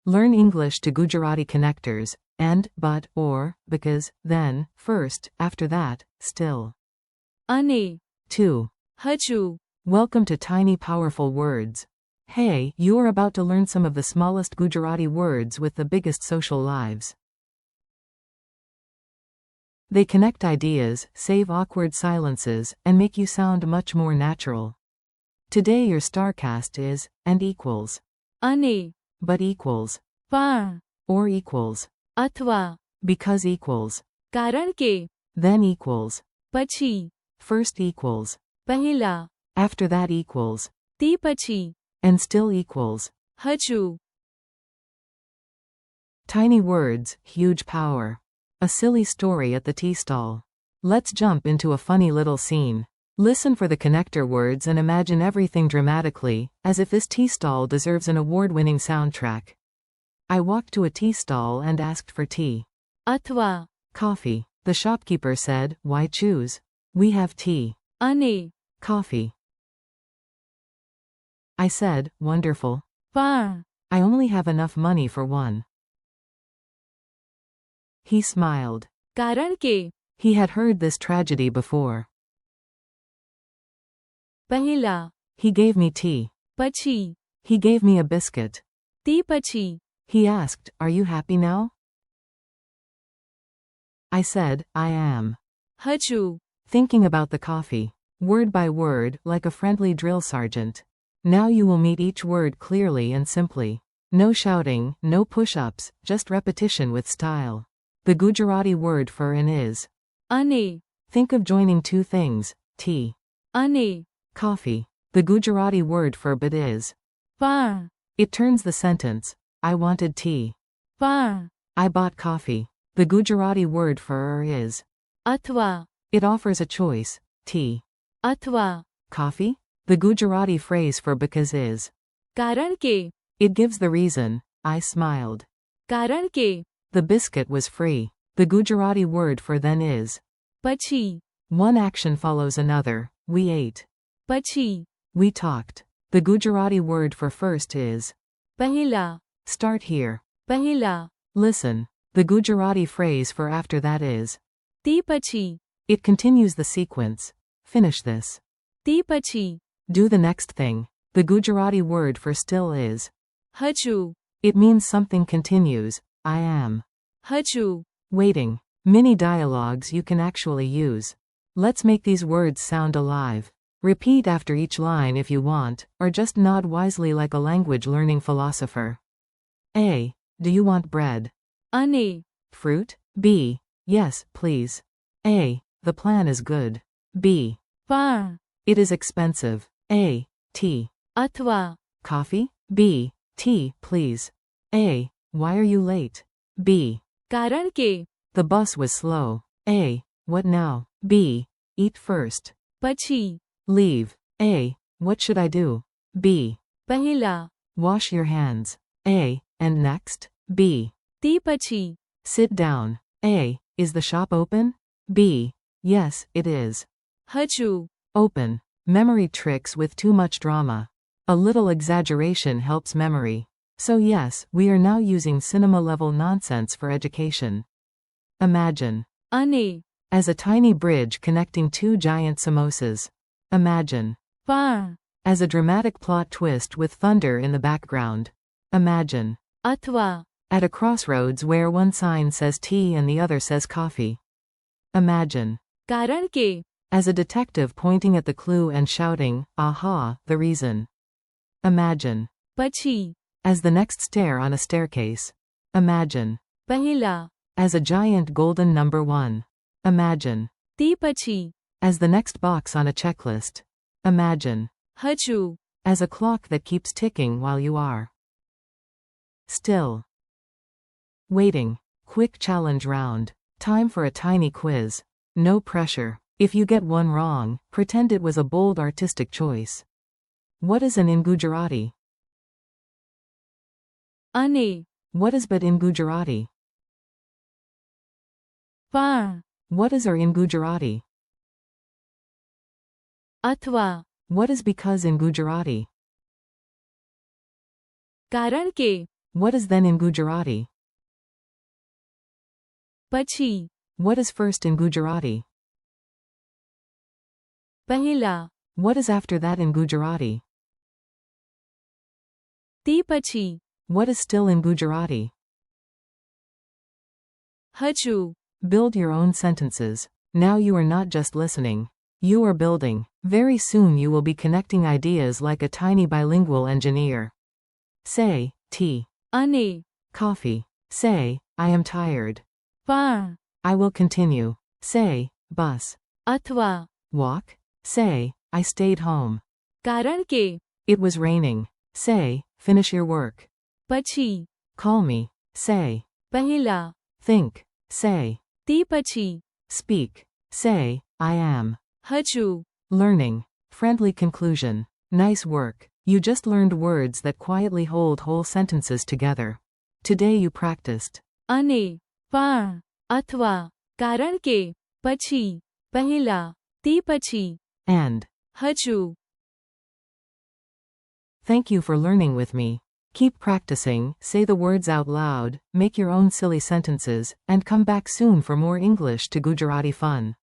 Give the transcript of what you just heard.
Learn English to Gujarati connectors, and, but, or, because, then, first, after that, still. Ane. 2. Haju. Welcome to Tiny Powerful Words. Hey, you are about to learn some of the smallest Gujarati words with the biggest social lives. They connect ideas, save awkward silences, and make you sound much more natural. Today your starcast is, and equals. Ane. But equals. Pan. Or equals. Athwa. Because equals. Karan ke. Then equals. Pachi. First equals. Pehla. After that equals. Te pachi. And still equals. Haju. Tiny words, huge power. A silly story at the tea stall. Let's jump into a funny little scene. Listen for the connector words and imagine everything dramatically, as if this tea stall deserves an award-winning soundtrack. I walked to a tea stall and asked for tea. Athwa. Coffee. The shopkeeper said, "Why choose? We have tea." Ane. Coffee. I said, "Wonderful. Pan. I only have enough money for one." He smiled. Karan ke. He had heard this tragedy before. Pehla. He gave me tea. Pachi. He gave me a biscuit. Te pachi. He asked, "Are you happy now?" I said, "I am." Haju. Thinking about the coffee. Word by word, like a friendly drill sergeant. Now you will meet each word clearly and simply. No shouting, no push-ups, just repetition with style. The Gujarati word for an is. Ane. Think of joining two things, tea. Ane. Coffee. The Gujarati word for but is. Pan. It turns the sentence. I wanted tea. Pan. I bought coffee. The Gujarati word for is. Athwa. It offers a choice, tea. Athwa. Coffee? The Gujarati phrase for because is. Karan ke. It gives the reason. I smiled. Karan ke. The biscuit was free. The Gujarati word for then is. Pachi. One action follows another. We ate. Pachi. We talked. The Gujarati word for first is. Pehla. Start here. Pehla. Listen. The Gujarati phrase for after that is. Te pachi. It continues the sequence. Finish this. Te pachi. Do the next thing. The Gujarati word for still is. Haju. It means something continues. I am. Haju. Waiting. Mini dialogues you can actually use. Let's make these words sound alive. Repeat after each line if you want, or just nod wisely like a language learning philosopher. A. Do you want bread? Ane. Fruit? B. Yes, please. A. The plan is good. B. Pan. It is expensive. A. Tea. Athwa. Coffee? B. Tea, please. A. Why are you late? B. Karan ke. The bus was slow. A. What now? B. Eat first. Pachi. Leave. A. What should I do? B. Pehla. Wash your hands. A. And next? B. Te pachi. Sit down. A. Is the shop open? B. Yes, it is. Haju. Open. Memory tricks with too much drama. A little exaggeration helps memory. So yes, we are now using cinema-level nonsense for education. Imagine. Ane. As a tiny bridge connecting two giant samosas. Imagine. Pan. As a dramatic plot twist with thunder in the background. Imagine. Athwa. At a crossroads where one sign says tea and the other says coffee. Imagine. Karan ke. As a detective pointing at the clue and shouting, "Aha, the reason." Imagine. Pachi. As the next stair on a staircase. Imagine. Pehla. As a giant golden number 1. Imagine. Te pachi. As the next box on a checklist. Imagine. Haju. As a clock that keeps ticking while you are still waiting. Quick challenge round. Time for a tiny quiz. No pressure. If you get one wrong, pretend it was a bold artistic choice. What is an in Gujarati? Ane. What is but in Gujarati? Pan. What is are in Gujarati? Athwa. What is because in Gujarati? Karan ke. What is then in Gujarati? પછી, What is first in Gujarati? પહેલા, What is after that in Gujarati? તે પછી, What is still in Gujarati? હજુ, Build your own sentences. Now you are not just listening. You are building. Very soon you will be connecting ideas like a tiny bilingual engineer. Say, tea. અને, Coffee. Say, I am tired. પણ, I will continue. Say, bus. અથવા, Walk. Say, I stayed home. કારણ કે, It was raining. Say, finish your work. પછી, Call me. Say, પહેલા, think. Say, તે પછી, speak. Say, I am. હજુ, Learning. Friendly conclusion. Nice work. You just learned words that quietly hold whole sentences together. Today you practiced. અને, પણ, અથવા, કારણ કે, પછી, પહેલા, તે પછી, And. હજુ. Thank you for learning with me. Keep practicing, say the words out loud, make your own silly sentences, and come back soon for more English to Gujarati fun.